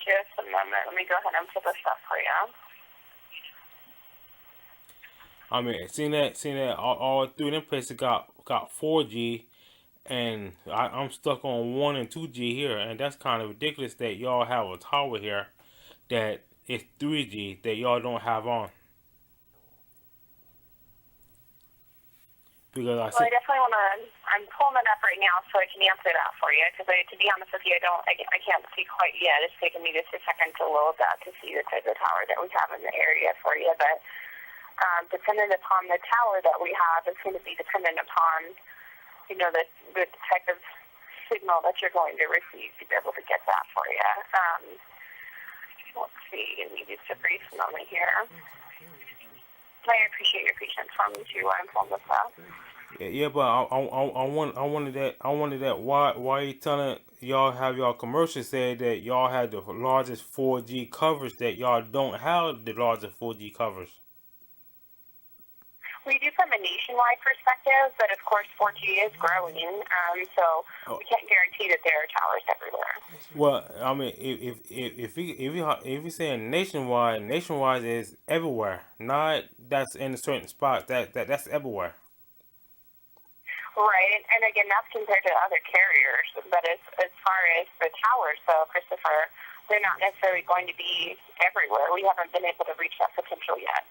Just a moment. Let me go ahead and put this up for you. I mean, seeing that all through them places got 4G, and I'm stuck on 1 and 2G here, and that's kind of ridiculous that y'all have a tower here that is 3G that y'all don't have on. Because I Well, see, I definitely want to. I'm pulling it up right now so I can answer that for you. Because to be honest with you, I can't see quite yet. It's taking me just a second to load that to see the type of tower that we have in the area for you. But dependent upon the tower that we have, it's going to be dependent upon the type of signal that you're going to receive to be able to get that for you. Let's see. Give me just a brief moment here. I appreciate your patience for me too. I'm pulling this up. yeah, but I wanted that. Why you telling y'all have y'all commercial said that y'all have the largest 4G coverage that y'all don't have the largest 4G coverage? We do from a nationwide perspective, but of course 4G is growing, so Oh, we can't guarantee that there are towers everywhere. well, I mean, if you saying nationwide is everywhere, not that's in a certain spot. That's everywhere. Right, and again, that's compared to other carriers, but as far as the towers, though, Christopher, they're not necessarily going to be everywhere. We haven't been able to reach that potential yet.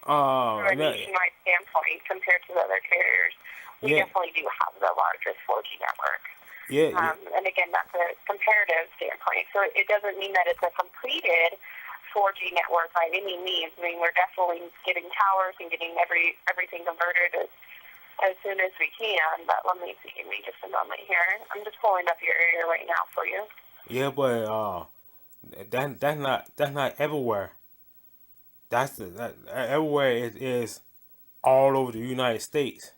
From a That, nationwide standpoint, compared to the other carriers, we yeah, definitely do have the largest 4G network. yeah, yeah, And again, that's a comparative standpoint. So it doesn't mean that it's a completed 4G network by any means. I mean, we're definitely getting towers and getting everything converted as soon as we can. But let me see, give me just a moment here. I'm just pulling up your area right now for you. yeah, but that's not everywhere. That everywhere is all over the United States.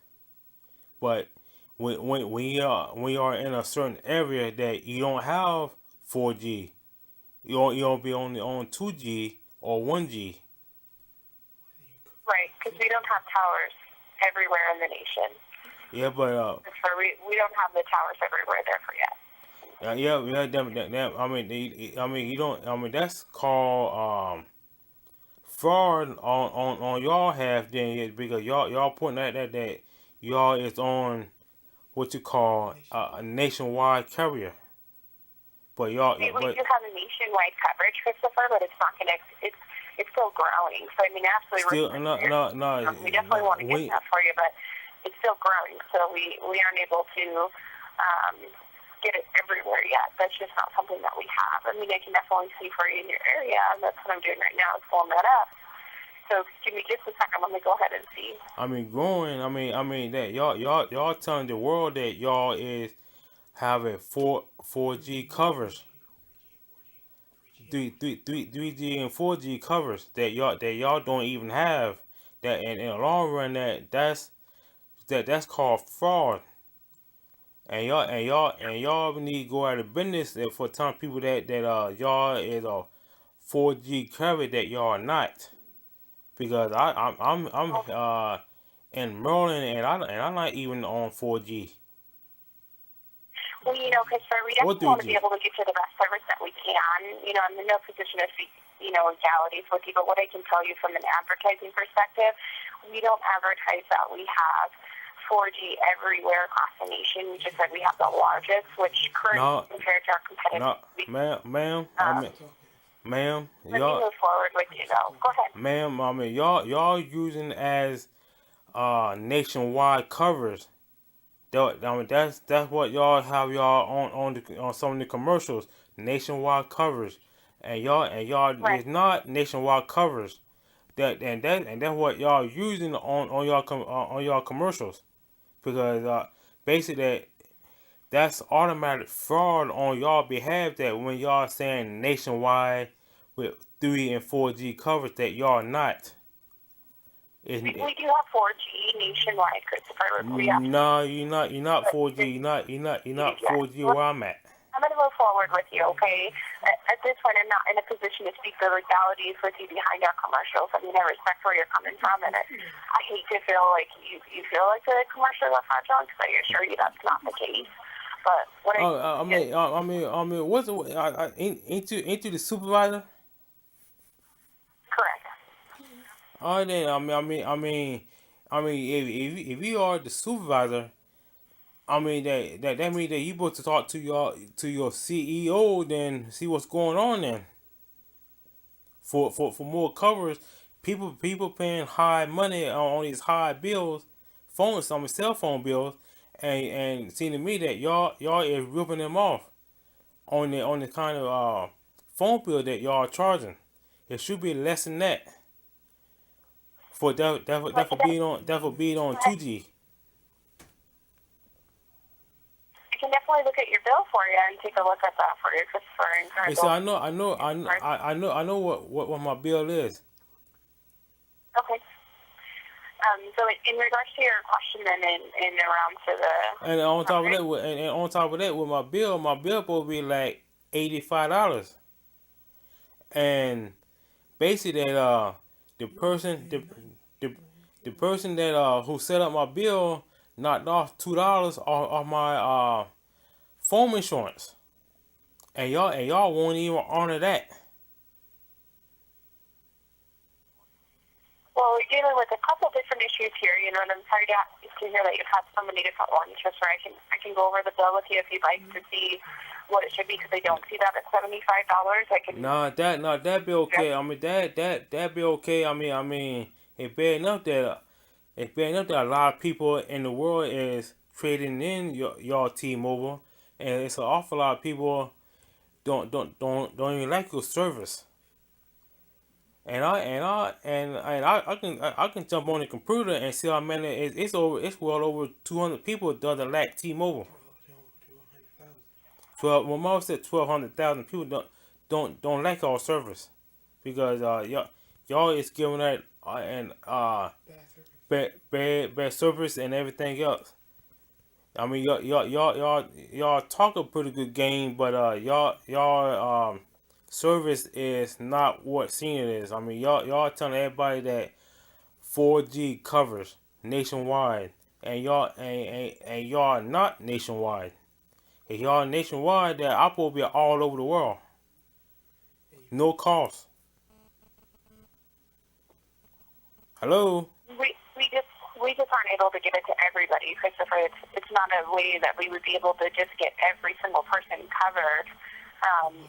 But when you are in a certain area that you don't have 4G, you'll be only on 2G or 1G. Right, because we don't have towers everywhere in the nation. Yeah, but We don't have the towers everywhere there for yet. yeah, I mean, you don't. I mean, that's called fraud on y'all half then, yeah, because y'all putting that y'all is on what you call a nationwide carrier, but We do have a nationwide coverage, Christopher, but it's not going to. It's still growing. So I mean, absolutely, still no we definitely want to get we that for you, but it's still growing. So we aren't able to get it everywhere yet. That's just not something that we have. I mean, I can definitely see for you in your area, and that's what I'm doing right now is pulling that up. So give me just a second. Let me go ahead and see. I mean growing. I mean that y'all telling the world that y'all is having 4G covers, 3G and 4G covers that y'all don't even have. That in the long run that's called fraud. And y'all need to go out of business for telling people that y'all is a 4G coverage that y'all are not. Because I'm Well, in Maryland and I'm not even on 4G Christopher, we or definitely want to be 3G. able to get you the best service that we can. I'm in no position to speak, legalities with you, but what I can tell you from an advertising perspective, we don't advertise that we have 4G everywhere across the nation. We just said we have the largest, which currently No, compared to our competitors. no, ma'am. Um, Ma'am, let me y'all, move forward with you, though. Go ahead. ma'am. I mean, y'all using as nationwide covers. I mean, that's what y'all have y'all on some of the commercials, nationwide covers, and y'all Right. is not nationwide covers. That's what y'all using on y'all commercials, because basically that's automatic fraud on y'all behalf. That when y'all saying nationwide with 3 and 4G coverage, that y'all not. We It, do have 4G nationwide, Christopher. We no, you're not but 4G. You're not yeah. 4G where I'm at. I'm going to move forward with you, okay? At this point, I'm not in a position to speak the legalities with you behind our commercials. I mean, I respect where you're coming from, and I hate to feel like you feel like the commercials are fraudulent, because I assure you that's not the case. But what I what's into the supervisor? correct. All right, then, if you are the supervisor, I mean that means that you supposed to talk to your CEO, then see what's going on then. For more coverage, people paying high money on these high bills, some cell phone bills, and it seems to me that y'all is ripping them off on the kind of phone bill that y'all are charging. It should be less than that for Like that for being on 2G. I can definitely look at your bill for you and take a look at that for you, Christopher. And kind And of so go. I know what my bill is. Okay. So in regards to your question, then in around to the And on top of okay. that, and on top of that, with my bill supposed to be like $85, and basically that the person the the person that who set up my bill knocked off $2 off my phone insurance, and y'all won't even honor that. Well, we're dealing with a couple different issues here, you know, and I'm sorry to hear that you've had so many different ones. Just where I can go over the bill with you if you'd like to see what it should be, because I don't see that at $75. I can. That be okay. I mean that be okay. I mean it's bad enough that a lot of people in the world is trading in your T-Mobile, and it's an awful lot of people don't even like your service. I can jump on the computer and see how many it's well over 200 people doesn't like T-Mobile. 12 well most said 1,200,000 people don't like our service because y'all is giving that and bad service and everything else. I mean y'all talk a pretty good game, but y'all service is not what seen it is. I mean y'all telling everybody that 4G covers nationwide, and y'all are not nationwide. If y'all nationwide, that Apple will be all over the world, no cost. Hello. We just aren't able to get it to everybody, Christopher. It's not a way that we would be able to just get every single person covered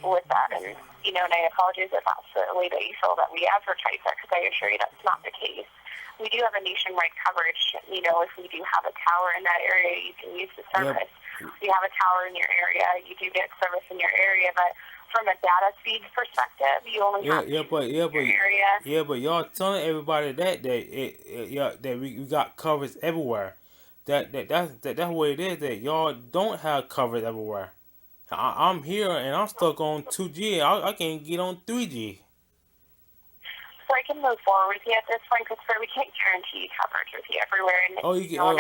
with that. And you know, and I apologize if that's the way that you feel that we advertise that, because I assure you that's not the case. We do have a nationwide coverage. You know, if we do have a tower in that area, you can use the service. Yep. If you have a tower in your area, you do get service in your area, but from a data speed perspective, you only have your area. But y'all telling everybody that we got coverage everywhere. That's what it is. That y'all don't have coverage everywhere. I'm here and I'm stuck on 2G. I can't get on 3G. So I can move forward with you at this point, Christopher. We can't guarantee coverage with you everywhere. And Oh, you can. Oh,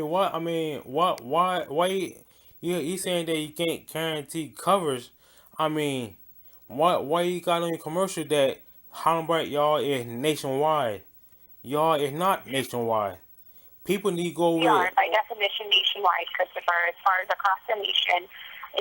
what? Why? You saying that you can't guarantee coverage? I mean, why you got on your commercial that Hollenbright y'all is nationwide? Y'all is not nationwide. People need to go we are, with. by definition, nationwide, Christopher. As far as across the nation,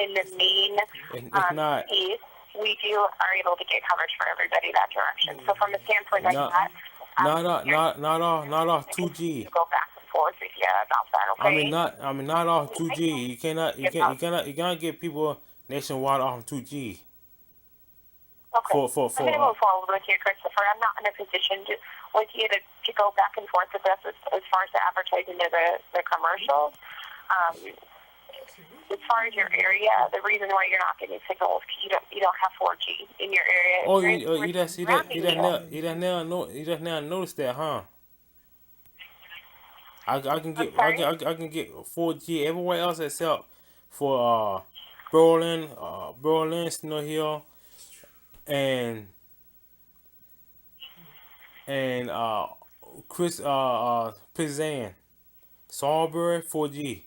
in the main It's not. east, we are able to get coverage for everybody that direction. So from a standpoint like that, Not off 2G. go back and forth with you about that, okay? Not off 2G. You cannot get people nationwide off 2G. Okay. For I'm going to move forward with you, Christopher. I'm not in a position with you to go back and forth with us as far as the advertising of the commercials. As far as your area, the reason why you're not getting signals is you don't have 4G in your area. Oh, you just now noticed that, huh? I can get 4G everywhere else except for Berlin, Snow Hill, and Chris Pizan, Salisbury 4G.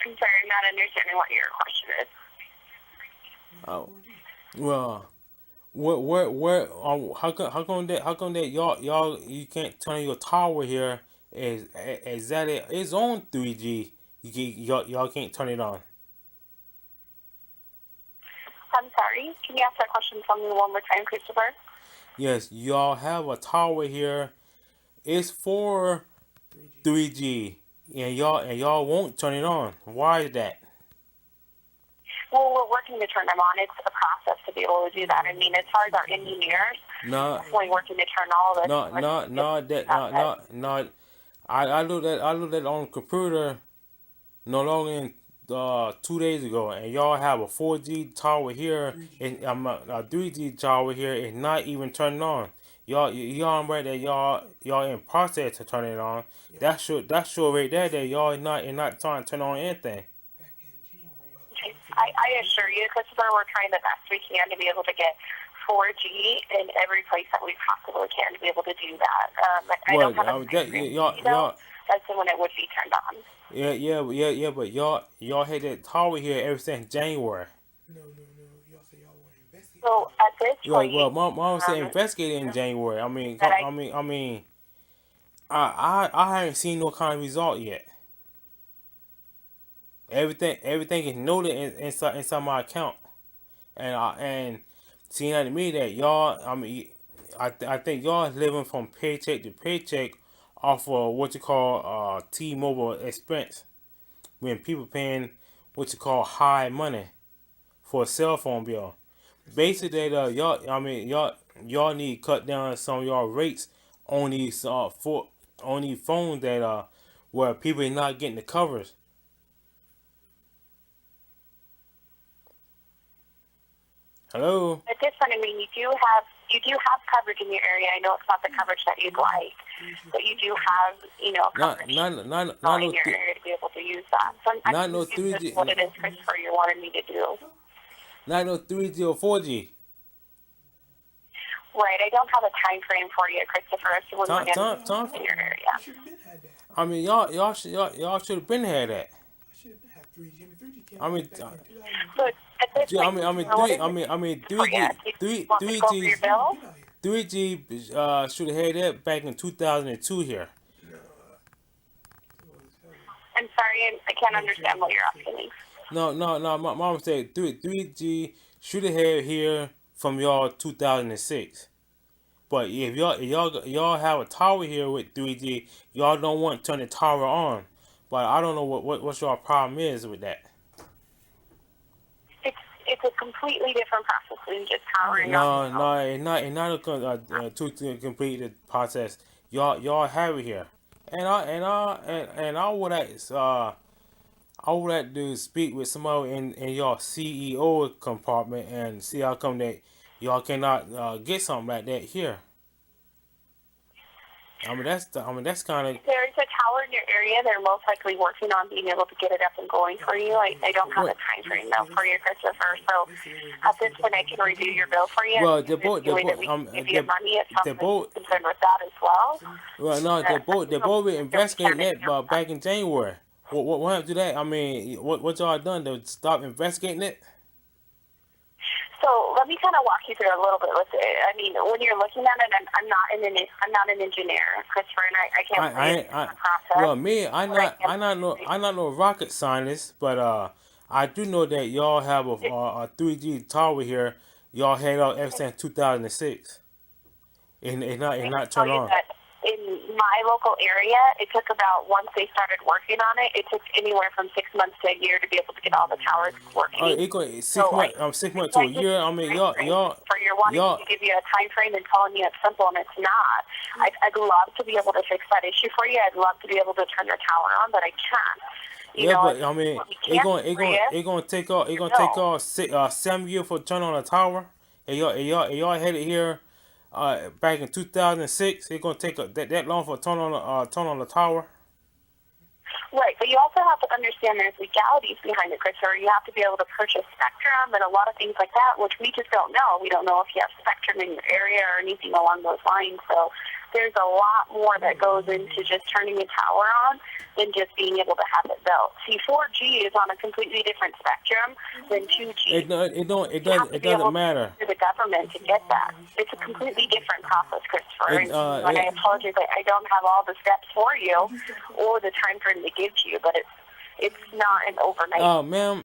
I'm sorry, I'm not understanding what your question is. Oh, well, how come that y'all you can't turn your tower here is that it is on 3G. Y'all can't turn it on. I'm sorry. Can you ask that question for me one more time, Christopher? Yes, y'all have a tower here. It's for 3G, and y'all won't turn it on. Why is that? Well, we're working to turn them on. It's a process to be able to do that. I mean, as far as our engineers, No, definitely working to turn all of this. no. I looked at on the computer no longer than 2 days ago, and y'all have a 4G tower here, and a 3G tower here is not even turned on. Y'all right there, y'all in process to turn it on. That show right there that y'all not trying to turn on anything. I assure you, Christopher, we're trying the best we can to be able to get 4G in every place that we possibly can to be able to do that. I don't have a y'all as to when it would be turned on. yeah, but y'all had that tower here ever since January. No. Y'all say y'all want to investigate. So at this point, Well, mom said investigate it in January. I haven't seen no kind of result yet. Everything is noted inside my account, and seeing out to me that y'all, I think y'all is living from paycheck to paycheck off of what you call T-Mobile expense, when people paying what you call high money for a cell phone bill. Basically, that y'all need to cut down some of y'all rates on these on these phones that where people are not getting the covers. Hello. at this point, I mean, you do have coverage in your area. I know it's not the coverage that you'd like, but you do have, coverage in your area to be able to use that. So not no 3G. What it is, Christopher, you wanted me to do. Not no 3G or 4G. Right, I don't have a time frame for you, Christopher, as to when we're Time in your area. Should have been had that. I mean, y'all should have been had that. I should have had 3G. 3G came I mean, back in 2000. But at this point, 3G should have had that back in 2002 here. I'm sorry, I can't understand what you're asking me. No. My mom said 3G should have had here from y'all 2006. But if y'all have a tower here with 3G, y'all don't want to turn the tower on. But I don't know what your problem is with that. It's a completely different process than just powering No, on. it's not to complete the process. Y'all have it here, and I would like to speak with somebody in your CEO compartment and see how come that y'all cannot get something like that here. That's kind of. If there is a tower in your area, they're most likely working on being able to get it up and going for you. I don't have a time frame though for you, Christopher. So at this point, I can review your bill for you. Well, give you money at some point concerned with that as well. Well, no, they both been investigating that back in January. What happened to that? I mean, what y'all done to stop investigating it? So let me kind of walk you through a little bit with it. I mean, when you're looking at it, I'm not an engineer, Christopher, and I can't process. Well, me, I'm not no rocket scientist, but I do know that y'all have a 3G tower here. Y'all had out ever since 2006, and it's not turned on. In my local area, it took about, once they started working on it, it took anywhere from 6 months to a year to be able to get all the towers working. It's 6 months to a year. I mean, y'all. For your wanting to give you a time frame and telling you it's simple and it's not. I'd love to be able to fix that issue for you. I'd love to be able to turn your tower on, but I can't. But I mean, it's gonna take all 7 years for turn on a tower. And y'all had it here. Back in 2006, it's gonna take that long for a turn on the tower. Right, but you also have to understand there's legalities behind it, Christopher. You have to be able to purchase spectrum and a lot of things like that, which we just don't know. We don't know if you have spectrum in your area or anything along those lines. So there's a lot more that goes into just turning a tower on than just being able to have it built. See, 4G is on a completely different spectrum than 2G. It doesn't matter. To the government to get that. It's a completely different process, Christopher. And I apologize, I don't have all the steps for you or the time frame to give to you, but it's not an overnight. Ma'am,